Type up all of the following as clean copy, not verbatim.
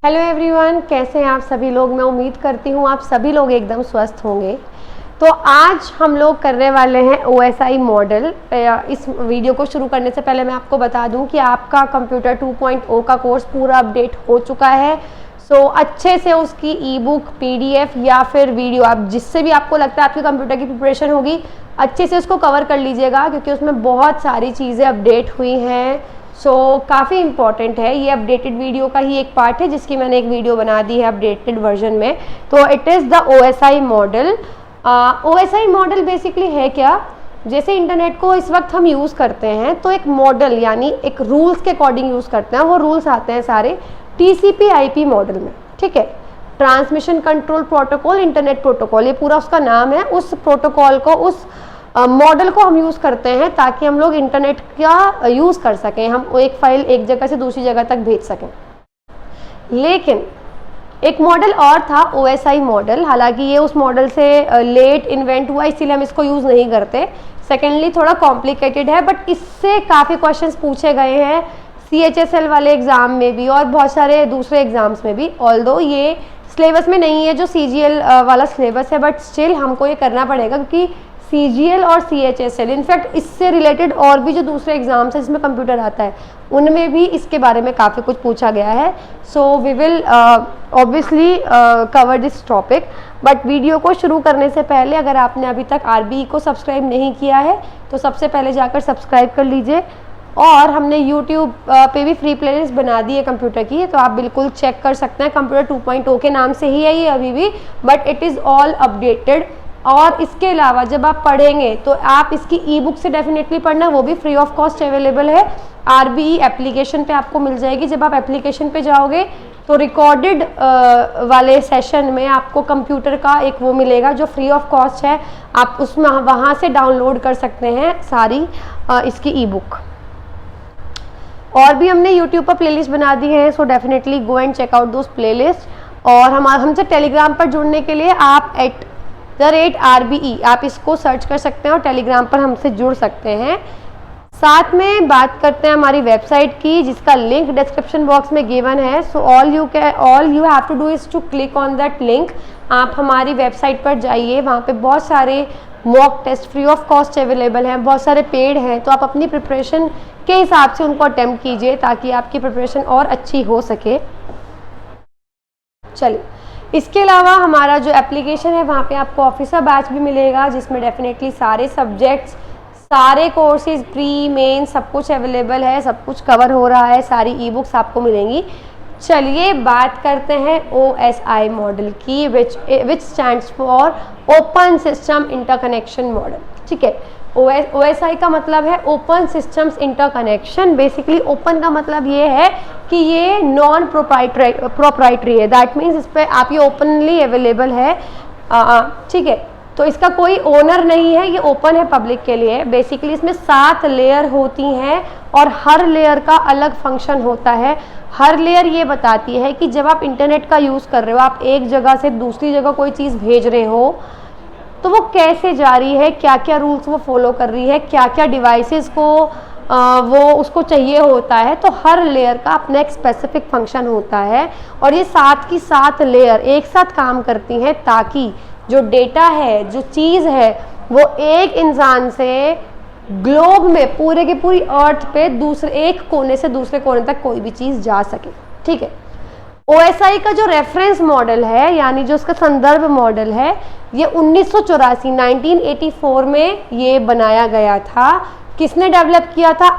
Hello everyone, कैसे हैं आप सभी लोग। मैं उम्मीद करती हूँ आप सभी लोग एकदम स्वस्थ होंगे। तो आज हम लोग करने वाले हैं OSI मॉडल। इस वीडियो को शुरू करने से पहले मैं आपको बता दूं कि आपका कंप्यूटर 2.0 का कोर्स पूरा अपडेट हो चुका है। अच्छे से उसकी ई बुक, PDF या फिर वीडियो, आप जिससे भी आपको लगता है आपके कंप्यूटर की प्रिपरेशन होगी, अच्छे से उसको कवर कर लीजिएगा, क्योंकि उसमें बहुत सारी चीज़ें अपडेट हुई हैं। काफ़ी इंपॉर्टेंट है। ये अपडेटेड वीडियो का ही एक पार्ट है, जिसकी मैंने एक वीडियो बना दी है अपडेटेड वर्जन में। तो it is the OSI model. OSI model basically है क्या, जैसे इंटरनेट को इस वक्त हम यूज़ करते हैं तो एक मॉडल यानी एक रूल्स के अकॉर्डिंग यूज़ करते हैं। वो रूल्स आते हैं सारे TCP/IP मॉडल में, ठीक है। Transmission control protocol, internet protocol, ये पूरा उसका नाम है। उस प्रोटोकॉल को, उस मॉडल को हम यूज़ करते हैं ताकि हम लोग इंटरनेट का यूज़ कर सकें, हम एक फाइल एक जगह से दूसरी जगह तक भेज सकें। लेकिन एक मॉडल और था OSI मॉडल, हालांकि ये उस मॉडल से लेट इन्वेंट हुआ, इसीलिए हम इसको यूज़ नहीं करते। सेकेंडली थोड़ा कॉम्प्लिकेटेड है, बट इससे काफ़ी क्वेश्चंस पूछे गए हैं CHSL वाले एग्ज़ाम में भी और बहुत सारे दूसरे एग्ज़ाम्स में भी। ऑल्दो ये सिलेबस में नहीं है जो CGL वाला सिलेबस है, बट स्टिल हमको ये करना पड़ेगा, क्योंकि CGL और CHSL, इनफैक्ट इससे रिलेटेड और भी जो दूसरे एग्जाम्स हैं जिसमें कंप्यूटर आता है, उनमें भी इसके बारे में काफ़ी कुछ पूछा गया है। We will obviously cover this topic. But video को शुरू करने से पहले अगर आपने अभी तक RBE को सब्सक्राइब नहीं किया है तो सबसे पहले जाकर सब्सक्राइब कर लीजिए। और हमने YouTube पे भी फ्री प्लेलिस्ट बना दी है कंप्यूटर की, तो आप बिल्कुल चेक कर सकते हैं। कंप्यूटर 2.0 के नाम से ही है ये अभी भी, but it is all updated. और इसके अलावा जब आप पढ़ेंगे तो आप इसकी ई बुक से डेफिनेटली पढ़ना, वो भी फ्री ऑफ कॉस्ट अवेलेबल है। RBE एप्लीकेशन पे आपको मिल जाएगी। जब आप एप्लीकेशन पे जाओगे तो रिकॉर्डेड वाले सेशन में आपको कंप्यूटर का एक वो मिलेगा जो फ्री ऑफ कॉस्ट है। आप उसमें वहाँ से डाउनलोड कर सकते हैं सारी इसकी ई बुक। और भी हमने YouTube पर प्लेलिस्ट बना दी है, so definitely go and check out those playlist. और हमसे टेलीग्राम पर जुड़ने के लिए आप @RBE आप इसको सर्च कर सकते हैं और टेलीग्राम पर हमसे जुड़ सकते हैं। साथ में बात करते हैं हमारी वेबसाइट की, जिसका लिंक डिस्क्रिप्शन बॉक्स में गिवन है। All you have to do is to click on that link. आप हमारी वेबसाइट पर जाइए, वहाँ पे बहुत सारे mock test free of cost available हैं, बहुत सारे पेड हैं। तो आप अपनी प्रिपरेशन के हिसाब से उनको अटेम्प्ट कीजिए ताकि आपकी प्रिपरेशन और अच्छी हो सके। चलिए, इसके अलावा हमारा जो एप्लीकेशन है वहाँ पे आपको ऑफिसर बैच भी मिलेगा, जिसमें डेफिनेटली सारे सब्जेक्ट्स, सारे कोर्सेज, प्री मेन सब कुछ अवेलेबल है, सब कुछ कवर हो रहा है, सारी ई बुक्स आपको मिलेंगी। चलिए बात करते हैं OSI मॉडल की, विच stands for open system interconnection model, ठीक है। OSI का मतलब है open systems interconnection. Basically open का मतलब ये है कि ये नॉन प्रोप्राइटरी है, दैट मीन्स इस पर आप ये ओपनली अवेलेबल है, ठीक है। तो इसका कोई ओनर नहीं है, ये ओपन है पब्लिक के लिए। बेसिकली इसमें 7 लेयर होती हैं और हर लेयर का अलग फंक्शन होता है। हर लेयर ये बताती है कि जब आप इंटरनेट का यूज़ कर रहे हो, आप एक जगह से दूसरी जगह कोई चीज़ भेज रहे हो, तो वो कैसे जा रही है, क्या क्या रूल्स वो फॉलो कर रही है, क्या क्या डिवाइसेस को वो उसको चाहिए होता है। तो हर लेयर का अपना एक स्पेसिफिक फंक्शन होता है और ये 7 की 7 लेयर एक साथ काम करती हैं ताकि जो डेटा है, जो चीज़ है, वो एक इंसान से ग्लोब में पूरे की पूरी अर्थ पे दूसरे एक कोने से दूसरे कोने तक कोई भी चीज़ जा सके, ठीक है। OSI का जो रेफरेंस मॉडल है, यानी जो उसका संदर्भ मॉडल है, ये 1984 में ये बनाया गया था। किसने डेवलप किया था?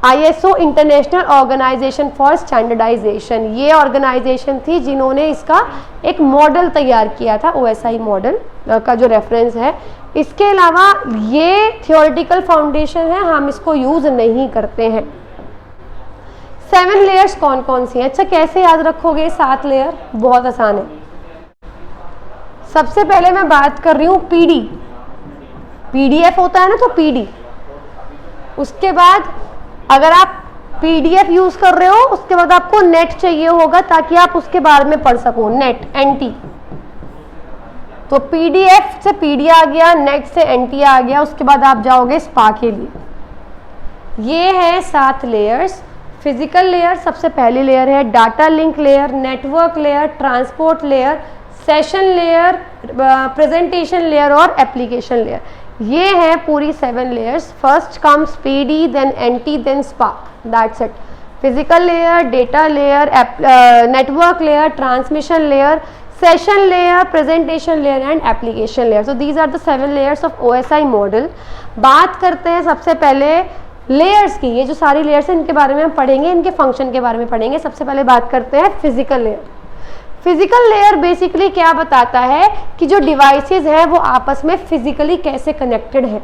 ISO international organisation for standardisation. ये ऑर्गेनाइजेशन थी जिन्होंने इसका एक मॉडल तैयार किया था, OSI मॉडल का जो रेफरेंस है। इसके अलावा ये थियोरेटिकल फाउंडेशन है, हम इसको यूज़ नहीं करते हैं। 7 लेयर्स कौन कौन सी हैं? अच्छा, कैसे याद रखोगे 7 लेयर? बहुत आसान है। सबसे पहले मैं बात कर रही हूँ PDF होता है ना, तो PD। उसके बाद अगर आप PDF यूज़ कर रहे हो, उसके बाद आपको नेट चाहिए होगा ताकि आप उसके बारे में पढ़ सको, NT। तो PDF से PD आ गया, नेट से NT आ गया, उसके बाद आप जाओगे SPA के लिए। ये है 7 लेयर्स। फिजिकल लेयर सबसे पहली लेयर है, data link layer, network layer, transport layer, session layer, presentation layer और एप्लीकेशन लेयर। ये है पूरी 7 layers. First comes PD, then NT, then SPA, that's it. Physical layer, data layer, network layer, transmission layer, session layer, presentation layer and application layer. So these are the 7 layers of OSI model. बात करते हैं सबसे पहले layers की। ये जो सारी layers हैं इनके बारे में हम पढ़ेंगे, इनके फंक्शन के बारे में पढ़ेंगे। सबसे पहले बात करते हैं physical layer. Physical layer basically क्या बताता है कि जो डिवाइसेस हैं वो आपस में फिजिकली कैसे कनेक्टेड है।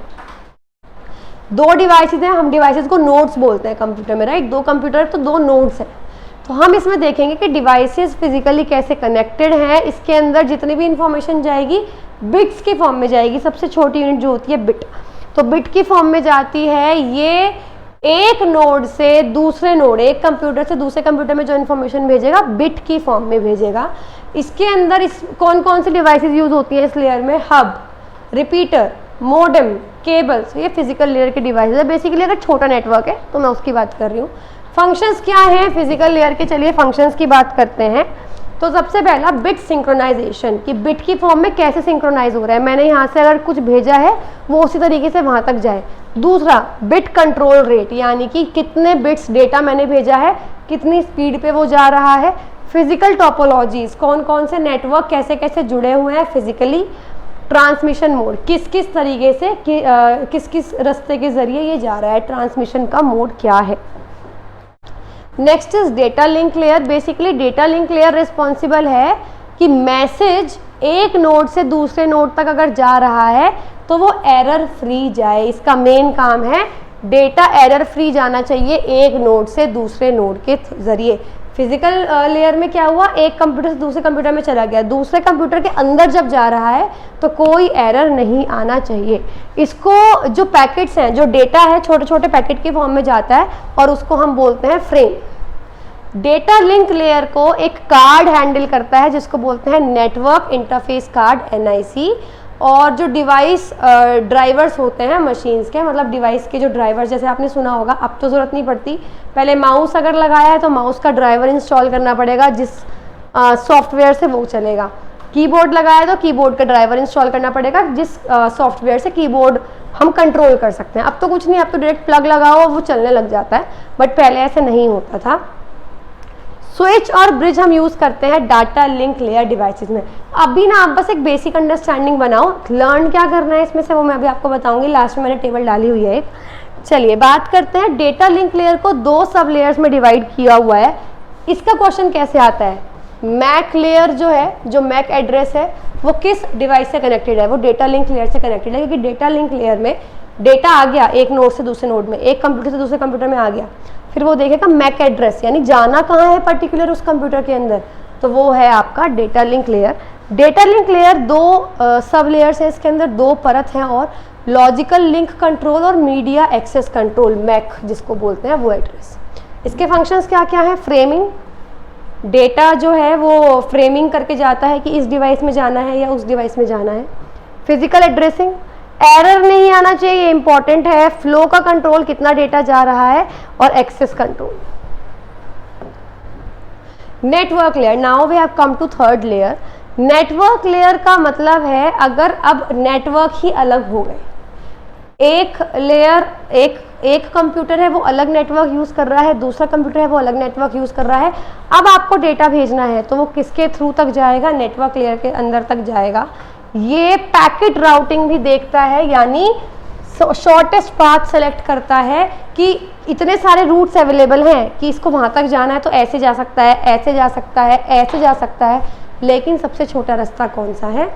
2 डिवाइसेस हैं, हम डिवाइसेस को नोड्स बोलते हैं कंप्यूटर में, राइट। 2 कंप्यूटर तो 2 नोड्स हैं। तो हम इसमें देखेंगे कि डिवाइसेस फिजिकली कैसे कनेक्टेड हैं। इसके अंदर जितनी भी इंफॉर्मेशन जाएगी बिट्स की फॉर्म में जाएगी। सबसे छोटी यूनिट जो होती है बिट, तो बिट की फॉर्म में जाती है। ये एक नोड से दूसरे नोड, एक कंप्यूटर से दूसरे कंप्यूटर में जो इन्फॉर्मेशन भेजेगा बिट की फॉर्म में भेजेगा। इसके अंदर कौन कौन सी डिवाइसेस यूज होती हैं इस लेयर में? Hub, repeater, modem, cables. ये फिजिकल लेयर के डिवाइसेस है। बेसिकली अगर छोटा नेटवर्क है तो मैं उसकी बात कर रही हूँ। फंक्शंस क्या हैं फिजिकल लेयर के? चलिए फंक्शंस की बात करते हैं। तो सबसे पहला बिट सिंक्रोनाइजेशन, कि बिट की फॉर्म में कैसे सिंक्रोनाइज हो रहा है। मैंने यहाँ से अगर कुछ भेजा है वो उसी तरीके से वहाँ तक जाए। दूसरा बिट कंट्रोल रेट, यानी कि कितने बिट्स डेटा मैंने भेजा है, कितनी स्पीड पे वो जा रहा है। फिजिकल टोपोलॉजीज, कौन कौन से नेटवर्क कैसे कैसे जुड़े हुए हैं फिजिकली। ट्रांसमिशन मोड, किस किस तरीके से किस किस रास्ते के जरिए ये जा रहा है, ट्रांसमिशन का मोड क्या है। Next is data link layer. Basically data link layer responsible है कि मैसेज एक नोड से दूसरे नोड तक अगर जा रहा है तो वो एरर फ्री जाए। इसका मेन काम है, डेटा एरर फ्री जाना चाहिए एक नोड से दूसरे नोड के जरिए। फिजिकल लेयर में क्या हुआ, एक कंप्यूटर से दूसरे कंप्यूटर में चला गया, दूसरे कंप्यूटर के अंदर जब जा रहा है तो कोई एरर नहीं आना चाहिए। इसको जो पैकेट्स हैं, जो डेटा है छोटे छोटे पैकेट के फॉर्म में जाता है और उसको हम बोलते हैं फ्रेम। डेटा लिंक लेयर को एक कार्ड हैंडल करता है जिसको बोलते हैं नेटवर्क इंटरफेस कार्ड, NIC। और जो डिवाइस ड्राइवर्स होते हैं मशीन्स के, मतलब डिवाइस के जो ड्राइवर्स, जैसे आपने सुना होगा, अब तो ज़रूरत नहीं पड़ती, पहले माउस अगर लगाया है तो माउस का ड्राइवर इंस्टॉल करना पड़ेगा जिस सॉफ्टवेयर से वो चलेगा। कीबोर्ड लगाया है तो कीबोर्ड का ड्राइवर इंस्टॉल करना पड़ेगा जिस सॉफ्टवेयर से कीबोर्ड हम कंट्रोल कर सकते हैं। अब तो कुछ नहीं, अब तो डायरेक्ट प्लग लगाओ वो चलने लग जाता है, बट पहले ऐसे नहीं होता था। स्विच और ब्रिज हम यूज करते हैं डाटा लिंक लेयर डिवाइसेस में। अभी ना आप बस एक बेसिक अंडरस्टैंडिंग बनाओ, लर्न क्या करना है इसमें से वो मैं अभी आपको बताऊंगी। लास्ट में मैंने टेबल डाली हुई है एक। चलिए बात करते हैं, डेटा लिंक लेयर को 2 सब लेयर्स में डिवाइड किया हुआ है। इसका क्वेश्चन कैसे आता है, मैक लेयर जो है, जो मैक एड्रेस है वो किस डिवाइस से कनेक्टेड है, वो डेटा लिंक लेयर से कनेक्टेड है। क्योंकि डेटा लिंक लेयर में डेटा आ गया एक नोड से दूसरे नोड में, एक कंप्यूटर से दूसरे कंप्यूटर में आ गया, फिर वो देखेगा मैक एड्रेस यानी जाना कहाँ है पर्टिकुलर उस कंप्यूटर के अंदर, तो वो है आपका data link layer. Data link layer 2 सब लेयर्स है, इसके अंदर 2 परत हैं और लॉजिकल लिंक कंट्रोल और मीडिया एक्सेस कंट्रोल, मैक जिसको बोलते हैं वो एड्रेस। इसके फंक्शंस क्या क्या है, फ्रेमिंग, डेटा जो है वो फ्रेमिंग करके जाता है कि इस डिवाइस में जाना है या उस डिवाइस में जाना है। फिजिकल एड्रेसिंग, एरर नहीं आना चाहिए, ये इंपॉर्टेंट है। फ्लो का कंट्रोल, कितना डेटा जा रहा है, और access control. Network layer, now we have come to third layer. Network layer का मतलब है अगर अब नेटवर्क ही अलग हो गए, एक लेयर एक कंप्यूटर है वो अलग नेटवर्क यूज कर रहा है, दूसरा कंप्यूटर है वो अलग नेटवर्क यूज कर रहा है। अब आपको डेटा भेजना है तो वो किसके थ्रू तक जाएगा, नेटवर्क लेयर के अंदर तक जाएगा। ये पैकेट राउटिंग भी देखता है, यानी शॉर्टेस्ट पाथ सेलेक्ट करता है कि इतने सारे रूट्स अवेलेबल हैं कि इसको वहाँ तक जाना है तो ऐसे जा सकता है, ऐसे जा सकता है, ऐसे जा सकता है, लेकिन सबसे छोटा रास्ता कौन सा है।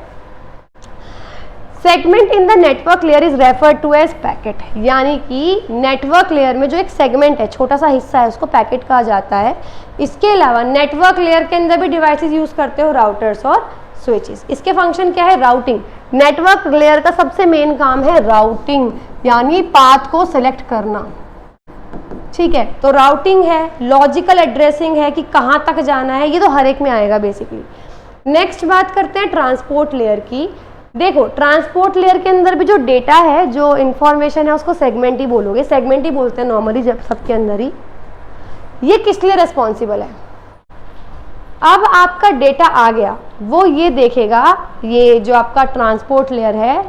Segment in the network layer is referred to as packet, यानी कि नेटवर्क लेयर में जो एक सेगमेंट है, छोटा सा हिस्सा है, उसको पैकेट कहा जाता है। इसके अलावा नेटवर्क लेयर के अंदर भी डिवाइसेस यूज करते हो, राउटर्स और स्विचेस। इसके फंक्शन क्या है, राउटिंग। नेटवर्क लेयर का सबसे मेन काम है राउटिंग, यानी पाथ को सेलेक्ट करना, ठीक है। तो राउटिंग है, लॉजिकल एड्रेसिंग है कि कहाँ तक जाना है, ये तो हर एक में आएगा बेसिकली। नेक्स्ट बात करते हैं ट्रांसपोर्ट लेयर की। देखो ट्रांसपोर्ट लेयर के अंदर भी जो डेटा है, जो इंफॉर्मेशन है, उसको सेगमेंट ही बोलोगे, सेगमेंट ही बोलते हैं नॉर्मली जब सबके अंदर ही। ये किस लिए रिस्पॉन्सिबल है? अब आपका डेटा आ गया, वो ये देखेगा, ये जो आपका ट्रांसपोर्ट लेयर है,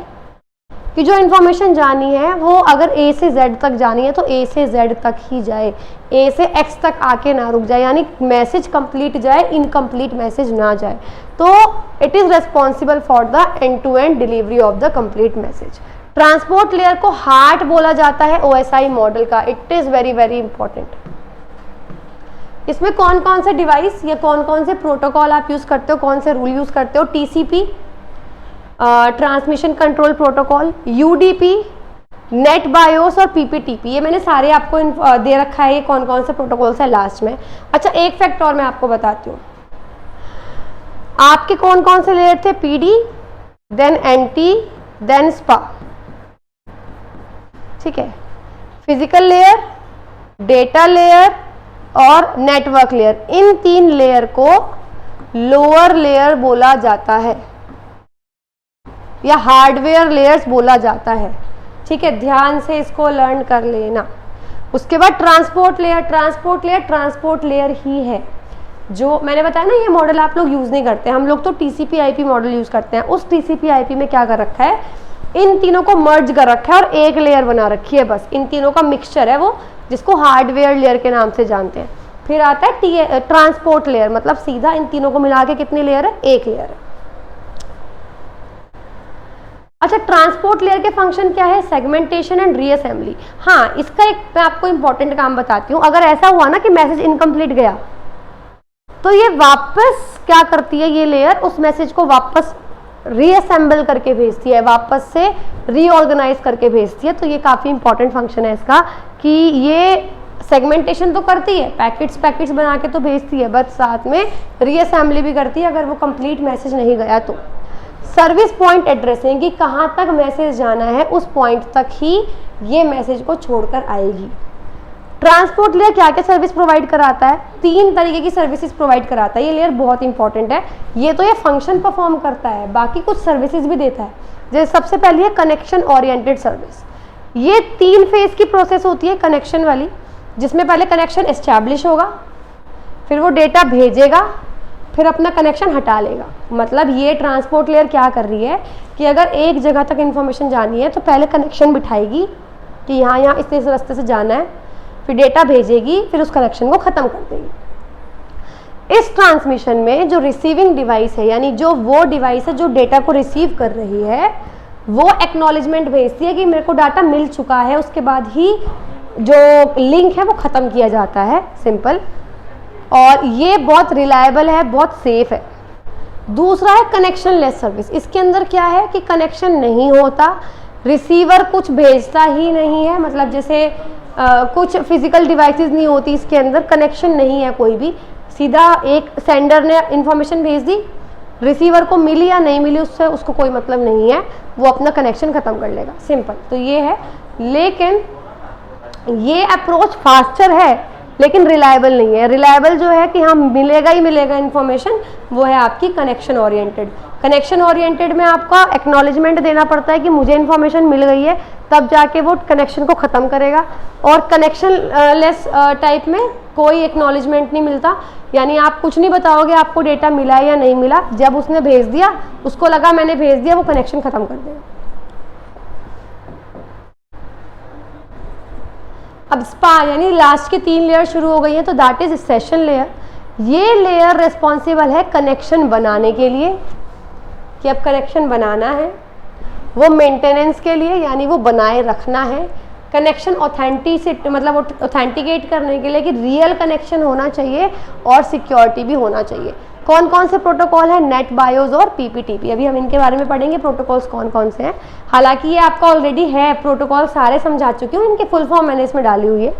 कि जो इन्फॉर्मेशन जानी है वो अगर A से Z तक जानी है तो A से Z तक ही जाए, A से X तक आके ना रुक जाए, यानी मैसेज कंप्लीट जाए, इनकम्प्लीट मैसेज ना जाए। तो it is responsible for the end to end delivery of the complete message. Transport layer को हार्ट बोला जाता है OSI मॉडल का। It is very very important. इसमें कौन कौन से डिवाइस या कौन कौन से प्रोटोकॉल आप यूज़ करते हो, कौन से रूल यूज़ करते हो? TCP, transmission control protocol, UDP, net BIOS और PPTP। ये मैंने सारे आपको दे रखा है, ये कौन कौन से प्रोटोकॉल्स है लास्ट में। अच्छा, एक फैक्ट और मैं आपको बताती हूँ, आपके कौन कौन से लेयर थे? PD, then NT, then SPA, ठीक है। फिजिकल लेयर, डेटा लेयर और नेटवर्क लेयर, इन 3 लेयर को लोअर लेयर बोला जाता है या हार्डवेयर लेयर्स बोला जाता है, ठीक है। ध्यान से इसको लर्न कर लेना। उसके बाद ट्रांसपोर्ट लेयर, ट्रांसपोर्ट लेयर ही है जो मैंने बताया ना, ये मॉडल आप लोग यूज़ नहीं करते, हम लोग तो TCP/IP मॉडल यूज़ करते हैं। उस TCP/IP में क्या कर रखा है, इन तीनों को मर्ज कर रखा है और एक लेयर बना रखी है, बस इन तीनों का मिक्सचर है वो, जिसको हार्डवेयर लेयर के नाम से जानते हैं। फिर आता है ट्रांसपोर्ट लेयर, मतलब सीधा इन तीनों को मिला के कितनी लेयर है? एक लेयर है। अच्छा, ट्रांसपोर्ट लेयर के फंक्शन क्या है? Segmentation and reassembly. हाँ, इसका एक मैं आपको इंपॉर्टेंट काम बताती हूँ। अगर ऐसा हुआ ना कि मैसेज इनकम्प्लीट गया, तो ये वापस क्या करती है, ये लेयर उस मैसेज को वापस रीअसेंबल करके भेजती है, वापस से रीऑर्गेनाइज करके भेजती है। तो ये काफ़ी इंपॉर्टेंट फंक्शन है इसका, कि ये सेगमेंटेशन तो करती है, पैकेट्स बना के तो भेजती है, बट साथ में रीअसेंबली भी करती है अगर वो कंप्लीट मैसेज नहीं गया तो। सर्विस पॉइंट एड्रेसिंग, कि कहाँ तक मैसेज जाना है उस पॉइंट तक ही ये मैसेज को छोड़कर आएगी। ट्रांसपोर्ट लेयर क्या क्या सर्विस प्रोवाइड कराता है? 3 तरीके की सर्विसेज प्रोवाइड कराता है। ये लेयर बहुत इंपॉर्टेंट है। ये तो ये फंक्शन परफॉर्म करता है, बाकी कुछ सर्विसेज भी देता है। जैसे सबसे पहली है कनेक्शन ओरिएंटेड सर्विस। ये 3 फेज की प्रोसेस होती है कनेक्शन वाली, जिसमें पहले कनेक्शन एस्टैब्लिश होगा, फिर वो डेटा भेजेगा, फिर अपना कनेक्शन हटा लेगा। मतलब ये ट्रांसपोर्ट लेयर क्या कर रही है कि अगर एक जगह तक इन्फॉर्मेशन जानी है तो पहले कनेक्शन बिठाएगी कि यहाँ इस रास्ते से जाना है, फिर डेटा भेजेगी, फिर उस कनेक्शन को ख़त्म कर देगी। इस ट्रांसमिशन में जो रिसीविंग डिवाइस है, यानी जो वो डिवाइस है जो डेटा को रिसीव कर रही है, वो एक्नॉलेजमेंट भेजती है कि मेरे को डाटा मिल चुका है। उसके बाद ही जो लिंक है वो ख़त्म किया जाता है, सिंपल। और ये बहुत रिलायबल है, बहुत सेफ है। दूसरा है कनेक्शन लेस सर्विस। इसके अंदर क्या है कि कनेक्शन नहीं होता, रिसीवर कुछ भेजता ही नहीं है, मतलब जैसे कुछ फिजिकल डिवाइसेस नहीं होती इसके अंदर, कनेक्शन नहीं है कोई भी, सीधा एक सेंडर ने इंफॉर्मेशन भेज दी, रिसीवर को मिली या नहीं मिली उससे उसको कोई मतलब नहीं है, वो अपना कनेक्शन ख़त्म कर लेगा, सिंपल। तो ये है, लेकिन ये अप्रोच फास्टर है लेकिन रिलायबल नहीं है। रिलायबल जो है कि हाँ मिलेगा ही मिलेगा इन्फॉर्मेशन, वो है आपकी कनेक्शन ओरिएंटेड। कनेक्शन ओरिएंटेड में आपका एक्नॉलेजमेंट देना पड़ता है कि मुझे इन्फॉर्मेशन मिल गई है, तब जाके वो कनेक्शन को ख़त्म करेगा। और कनेक्शन लेस टाइप में कोई एक्नॉलेजमेंट नहीं मिलता, यानी आप कुछ नहीं बताओगे आपको डेटा मिला या नहीं मिला, जब उसने भेज दिया, उसको लगा मैंने भेज दिया, वो कनेक्शन ख़त्म कर देगा। अब स्पा यानी लास्ट की 3 लेयर शुरू हो गई हैं, तो दैट इज सेशन लेयर। ये लेयर रिस्पॉन्सिबल है कनेक्शन बनाने के लिए, कि अब कनेक्शन बनाना है, वो मेंटेनेंस के लिए यानी वो बनाए रखना है, कनेक्शन ऑथेंटिसिटी मतलब ऑथेंटिकेट करने के लिए कि रियल कनेक्शन होना चाहिए, और सिक्योरिटी भी होना चाहिए। कौन कौन से प्रोटोकॉल है? नेट बायोस और PPTP। अभी हम इनके बारे में पढ़ेंगे प्रोटोकॉल्स कौन कौन से हैं। हालांकि ये आपका ऑलरेडी है, प्रोटोकॉल सारे समझा चुकी हूँ, इनके फुल फॉर्म मैंने इसमें डाली हुई है।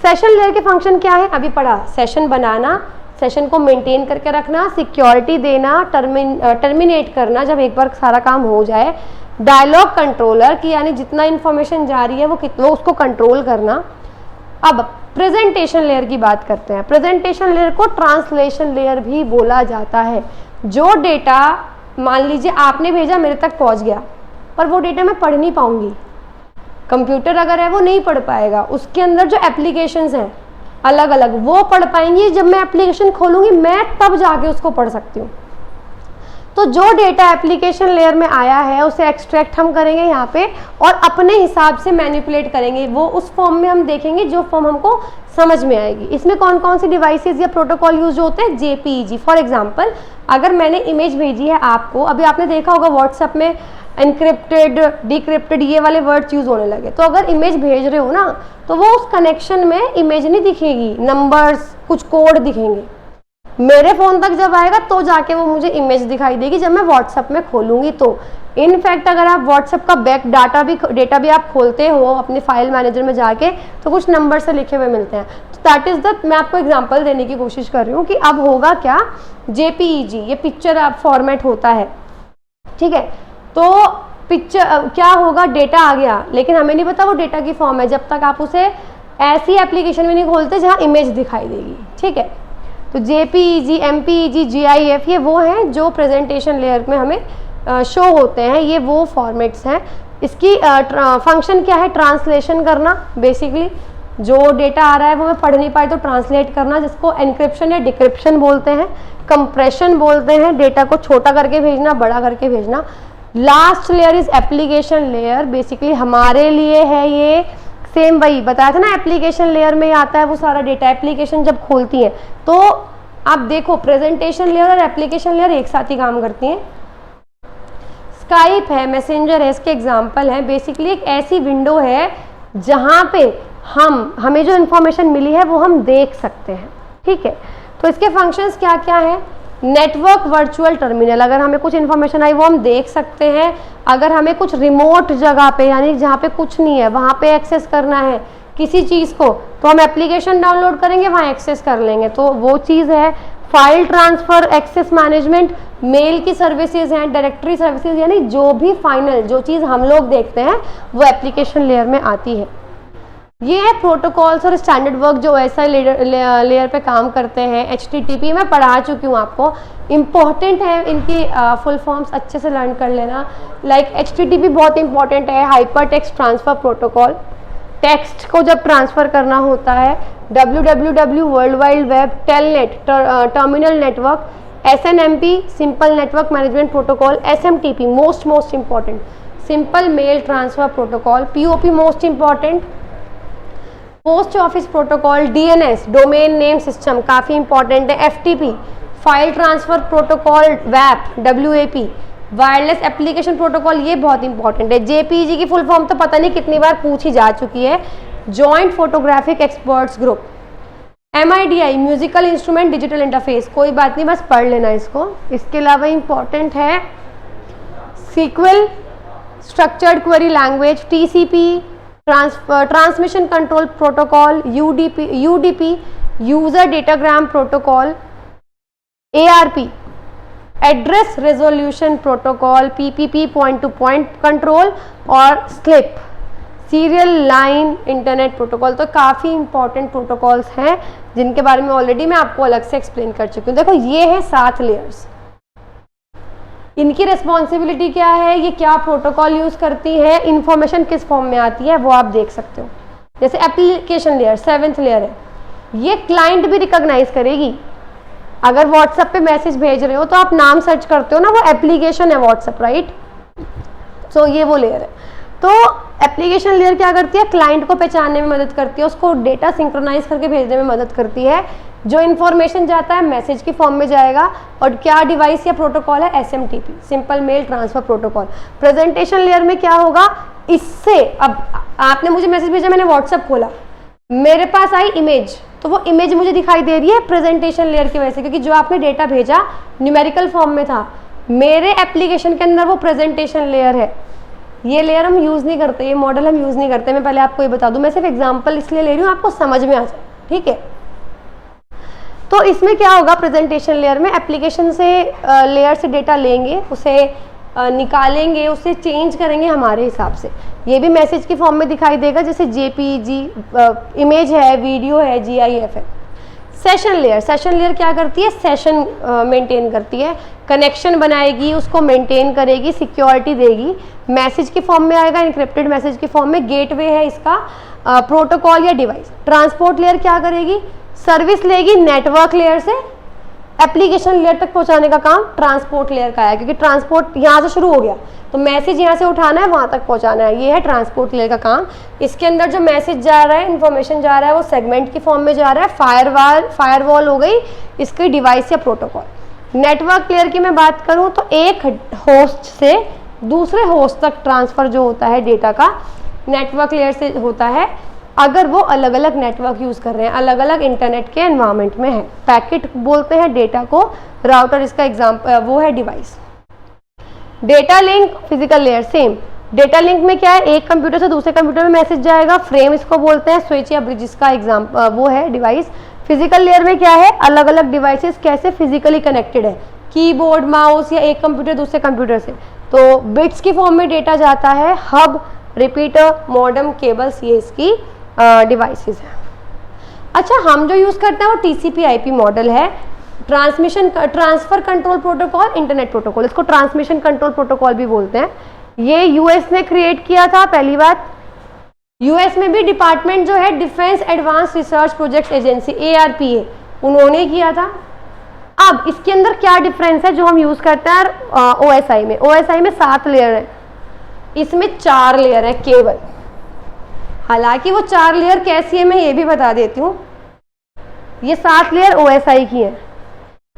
सेशन लेयर के फंक्शन क्या है? अभी पढ़ा, सेशन बनाना, सेशन को मेंटेन करके रखना, सिक्योरिटी देना, टर्मिनेट करना जब एक बार सारा काम हो जाए, डायलॉग कंट्रोलर की यानी जितना इन्फॉर्मेशन जा रही है वो उसको कंट्रोल करना। अब प्रेजेंटेशन लेयर की बात करते हैं। प्रेजेंटेशन लेयर को ट्रांसलेशन लेयर भी बोला जाता है। जो डेटा मान लीजिए आपने भेजा मेरे तक पहुंच गया, पर वो डेटा मैं पढ़ नहीं पाऊंगी, कंप्यूटर अगर है वो नहीं पढ़ पाएगा, उसके अंदर जो एप्लीकेशंस हैं अलग अलग, वो पढ़ पाएंगी। जब मैं एप्लीकेशन खोलूंगी मैं तब जाके उसको पढ़ सकती हूँ। तो जो डेटा एप्लीकेशन लेयर में आया है उसे एक्सट्रैक्ट हम करेंगे यहाँ पे और अपने हिसाब से मैनिपुलेट करेंगे। वो उस फॉर्म में हम देखेंगे जो फॉर्म हमको समझ में आएगी। इसमें कौन कौन सी डिवाइसेस या प्रोटोकॉल यूज होते हैं? JPEG। फॉर एग्जांपल अगर मैंने इमेज भेजी है आपको, अभी आपने देखा होगा व्हाट्सएप में एनक्रिप्टेड, डिक्रिप्टेड ये वाले वर्ड्स यूज होने लगे। तो अगर इमेज भेज रहे हो ना तो वो उस कनेक्शन में इमेज नहीं दिखेगी, नंबर्स कुछ कोड दिखेंगे। मेरे फ़ोन तक जब आएगा तो जाके वो मुझे इमेज दिखाई देगी जब मैं व्हाट्सएप में खोलूँगी। तो इनफैक्ट अगर आप व्हाट्सएप का बैक डेटा भी आप खोलते हो अपने फाइल मैनेजर में जाके तो कुछ नंबर से लिखे हुए मिलते हैं। तो दैट इज़ द, मैं आपको एग्जांपल देने की कोशिश कर रही हूँ कि अब होगा क्या, JPEG ये पिक्चर आप फॉर्मेट होता है, ठीक है। तो पिक्चर क्या होगा, डेटा आ गया लेकिन हमें नहीं पता वो डेटा की फॉर्म है जब तक आप उसे ऐसी एप्लीकेशन में नहीं खोलते जहाँ इमेज दिखाई देगी, ठीक है। तो JPEG, MPEG, GIF ये वो हैं जो प्रेजेंटेशन लेयर में हमें शो होते हैं। ये वो फॉर्मेट्स हैं। इसकी फंक्शन क्या है? ट्रांसलेशन करना। बेसिकली जो डेटा आ रहा है वो मैं पढ़ नहीं पाई तो ट्रांसलेट करना, जिसको एनक्रिप्शन या डिक्रिप्शन बोलते हैं। कंप्रेशन बोलते हैं, डेटा को छोटा करके भेजना, बड़ा करके भेजना। Last layer is application layer. Basically हमारे लिए है ये, सेम वही बताया था ना, एप्लीकेशन लेयर में आता है वो सारा डेटा। एप्लीकेशन जब खोलती है तो आप देखो प्रेजेंटेशन लेयर और एप्लीकेशन लेयर एक साथ ही काम करती हैं। स्काइप है, मैसेंजर है, इसके एग्जांपल है। बेसिकली एक ऐसी विंडो है जहाँ पे हमें जो इन्फॉर्मेशन मिली है वो हम देख सकते हैं, ठीक है। तो इसके फंक्शंस क्या क्या है? नेटवर्क वर्चुअल टर्मिनल, अगर हमें कुछ इन्फॉर्मेशन आई वो हम देख सकते हैं। अगर हमें कुछ रिमोट जगह पे यानी जहाँ पे कुछ नहीं है वहाँ पे एक्सेस करना है किसी चीज़ को तो हम एप्लीकेशन डाउनलोड करेंगे, वहाँ एक्सेस कर लेंगे, तो वो चीज़ है। File transfer, access management, mail की सर्विसेज हैं, डायरेक्टरी सर्विसेज, यानी जो भी फाइनल जो चीज़ हम लोग देखते हैं वो एप्लीकेशन लेयर में आती है। ये है प्रोटोकॉल्स और स्टैंडर्ड वर्क जो ऐसा लेयर पे काम करते हैं। HTTP मैं पढ़ा चुकी हूँ आपको, इम्पॉर्टेंट है इनकी फुल फॉर्म्स अच्छे से लर्न कर लेना। लाइक HTTP बहुत इंपॉर्टेंट है, hyper text transfer protocol. Text को जब ट्रांसफ़र करना होता है, www world wide web, telnet terminal network, SNMP simple network management protocol, SMTP most important simple mail transfer protocol, POP most important, post office protocol, DNS domain name system काफ़ी important है, FTP file transfer protocol, WAP WAP wireless application protocol ये बहुत important है। JPEG की full form तो पता नहीं कितनी बार पूछी जा चुकी है, joint photographic experts group. MIDI musical instrument digital interface, कोई बात नहीं बस पढ़ लेना इसको। इसके अलावा इंपॉर्टेंट है SQL structured query language, TCP transmission control protocol, UDP user datagram protocol, ARP address resolution protocol, PPP point two point control और SLIP serial line internet protocol. तो काफ़ी इंपॉर्टेंट प्रोटोकॉल्स हैं जिनके बारे में ऑलरेडी मैं आपको अलग से एक्सप्लेन कर चुकी हूँ। देखो ये है 7 लेयर्स, इनकी रिस्पॉन्सिबिलिटी क्या है, ये क्या प्रोटोकॉल यूज़ करती है, इन्फॉर्मेशन किस फॉर्म में आती है वो आप देख सकते हो। जैसे एप्लीकेशन लेयर 7th लेयर है, ये क्लाइंट भी रिकॉग्नाइज करेगी। अगर व्हाट्सएप पे मैसेज भेज रहे हो तो आप नाम सर्च करते हो ना, वो एप्लीकेशन है व्हाट्सएप, राइट। सो ये वो लेयर है। तो एप्लीकेशन लेयर क्या करती है, क्लाइंट को पहचानने में मदद करती है, उसको डेटा सिंक्रोनाइज करके भेजने में मदद करती है। जो इन्फॉर्मेशन जाता है मैसेज की फॉर्म में जाएगा। और क्या डिवाइस या प्रोटोकॉल है, SMTP simple mail transfer protocol. Presentation layer में क्या होगा, इससे अब आपने मुझे मैसेज भेजा, मैंने व्हाट्सएप खोला, मेरे पास आई इमेज, तो वो इमेज मुझे दिखाई दे रही है प्रेजेंटेशन लेयर की वजह से, क्योंकि जो आपने डेटा भेजा न्यूमेरिकल फॉर्म में था, मेरे एप्लीकेशन के अंदर वो प्रेजेंटेशन लेयर है। ये लेयर हम यूज़ नहीं करते, ये मॉडल हम यूज़ नहीं करते। मैं पहले आपको ये बता दूं, मैं सिर्फ एग्जांपल इसलिए ले रही हूँ आपको समझ में आ जाए, ठीक है। तो इसमें क्या होगा, प्रेजेंटेशन लेयर में एप्लीकेशन से लेयर से डेटा लेंगे, उसे निकालेंगे, उसे चेंज करेंगे हमारे हिसाब से। ये भी मैसेज की फॉर्म में दिखाई देगा, जैसे JPEG इमेज है, वीडियो है, GIF है। सेशन लेयर क्या करती है, सेशन मेंटेन करती है, कनेक्शन बनाएगी, उसको मेंटेन करेगी, सिक्योरिटी देगी, मैसेज के फॉर्म में आएगा, इंक्रिप्टेड मैसेज के फॉर्म में, गेटवे है इसका, प्रोटोकॉल या डिवाइस। ट्रांसपोर्ट लेयर क्या करेगी, सर्विस लेगी नेटवर्क लेयर से एप्लीकेशन लेयर तक पहुंचाने का काम ट्रांसपोर्ट लेयर का है, क्योंकि ट्रांसपोर्ट यहाँ से शुरू हो गया तो मैसेज यहाँ से उठाना है वहाँ तक पहुँचाना है, ये है ट्रांसपोर्ट लेयर का काम। इसके अंदर जो मैसेज जा रहा है, इन्फॉर्मेशन जा रहा है, वो सेगमेंट के फॉर्म में जा रहा है, फायरवॉल हो गई इसकी डिवाइस या प्रोटोकॉल। नेटवर्क लेयर की मैं बात करूँ तो एक होस्ट से दूसरे होस्ट तक ट्रांसफ़र जो होता है डेटा का नेटवर्क लेयर से होता है, अगर वो अलग अलग नेटवर्क यूज़ कर रहे हैं, अलग अलग इंटरनेट के एनवायरनमेंट में है। पैकेट बोलते हैं डेटा को, राउटर इसका एग्जाम्पल वो है device. Data link physical layer same. Data link में क्या है, एक कंप्यूटर से दूसरे कंप्यूटर में मैसेज जाएगा, फ्रेम इसको बोलते हैं, स्विच या ब्रिज का एग्जाम्पल वो है डिवाइस। फिजिकल लेयर में क्या है, अलग अलग डिवाइसेस कैसे फिजिकली कनेक्टेड है, कीबोर्ड, माउस या एक कंप्यूटर दूसरे कंप्यूटर से, तो बिट्स की फॉर्म में डेटा जाता है, हब, रिपीटर, मॉडेम, केबल्स, ये इसकी डिवाइसेस हैं। अच्छा, हम जो यूज़ करते हैं वो TCP/IP मॉडल है, transfer control protocol, internet protocol, इसको ट्रांसमिशन कंट्रोल प्रोटोकॉल भी बोलते हैं। ये यूएस ने क्रिएट किया था। पहली बात, यूएस में भी डिपार्टमेंट जो है defence advance research project agency ARPA, उन्होंने किया था। अब इसके अंदर क्या डिफरेंस है जो हम यूज़ करते हैं OSI में। OSI में 7 लेयर है, इसमें 4 लेयर है केवल। हालांकि वो 4 लेयर कैसी है मैं ये भी बता देती हूँ। ये 7 लेयर OSI की है,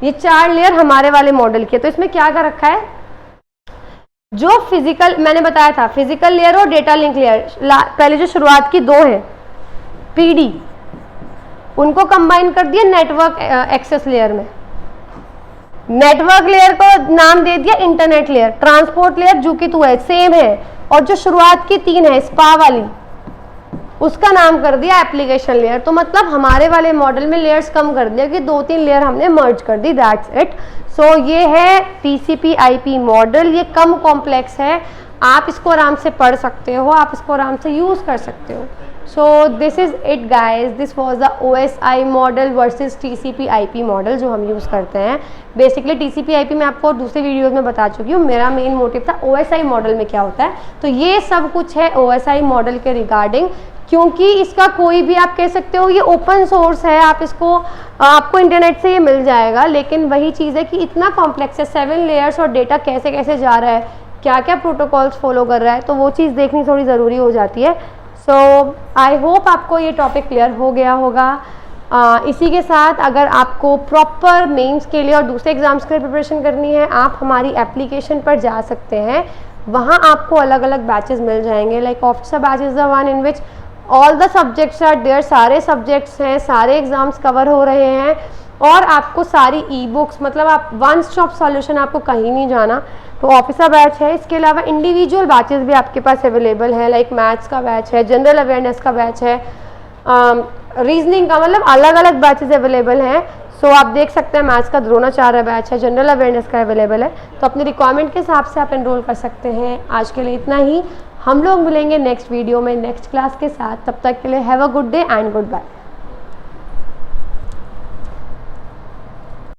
ये 4 लेयर हमारे वाले मॉडल की है। तो इसमें क्या कर रखा है, जो फिजिकल मैंने बताया था, फिजिकल लेयर और डेटा लिंक लेयर, पहले जो शुरुआत की 2 है PD, उनको कंबाइन कर दिया नेटवर्क एक्सेस लेयर में। नेटवर्क लेयर को नाम दे दिया इंटरनेट लेयर। ट्रांसपोर्ट लेयर जो कि 2 है, सेम है, और जो शुरुआत की 3 है स्पा वाली, उसका नाम कर दिया एप्लीकेशन लेयर। तो मतलब हमारे वाले मॉडल में लेयर्स कम कर दिया कि 2-3 लेयर हमने मर्ज कर दी, दैट्स इट। सो ये है TCP/IP मॉडल, ये कम कॉम्प्लेक्स है, आप इसको आराम से पढ़ सकते हो, आप इसको आराम से यूज़ कर सकते हो। So this is it guys, this was the OSI model versus TCP/IP model जो हम यूज़ करते हैं। बेसिकली TCP/IP में आपको दूसरे वीडियोज़ में बता चुकी हूँ, मेरा मेन मोटिव था OSI मॉडल में क्या होता है। तो ये सब कुछ है OSI मॉडल के रिगार्डिंग, क्योंकि इसका कोई भी आप कह सकते हो ये ओपन सोर्स है, आप इसको आपको इंटरनेट से ये मिल जाएगा, लेकिन वही चीज़ है कि इतना कॉम्प्लेक्स है, 7 लेयर्स और डेटा कैसे कैसे जा रहा है, क्या क्या प्रोटोकॉल्स फॉलो कर रहा है, तो वो चीज़ देखनी थोड़ी ज़रूरी हो जाती है। सो आई होप आपको ये टॉपिक क्लियर हो गया होगा। इसी के साथ अगर आपको प्रॉपर मेंस के लिए और दूसरे एग्जाम्स के लिए प्रिपरेशन करनी है, आप हमारी एप्लीकेशन पर जा सकते हैं, वहाँ आपको अलग अलग बैचेस मिल जाएंगे। Like officer batch is the one in which all the subjects are there, सारे सब्जेक्ट्स हैं, सारे एग्जाम्स कवर हो रहे हैं, और आपको सारी ई-बुक्स, मतलब आप वन स्टॉप सॉल्यूशन, आपको कहीं नहीं जाना। तो ऑफिसर बैच है, इसके अलावा इंडिविजुअल बैचेस भी आपके पास अवेलेबल है, लाइक मैथ्स का बैच है, जनरल अवेयरनेस का बैच है, रीजनिंग का, मतलब अलग अलग बैचेस अवेलेबल हैं। सो आप देख सकते हैं मैथ्स का द्रोणाचार्य बैच है, जनरल अवेयरनेस का अवेलेबल है, तो अपनी रिक्वायरमेंट के हिसाब से आप एनरोल कर सकते हैं। आज के लिए इतना ही, हम लोग मिलेंगे नेक्स्ट वीडियो में नेक्स्ट क्लास के साथ। तब तक के लिए have a good day and good bye.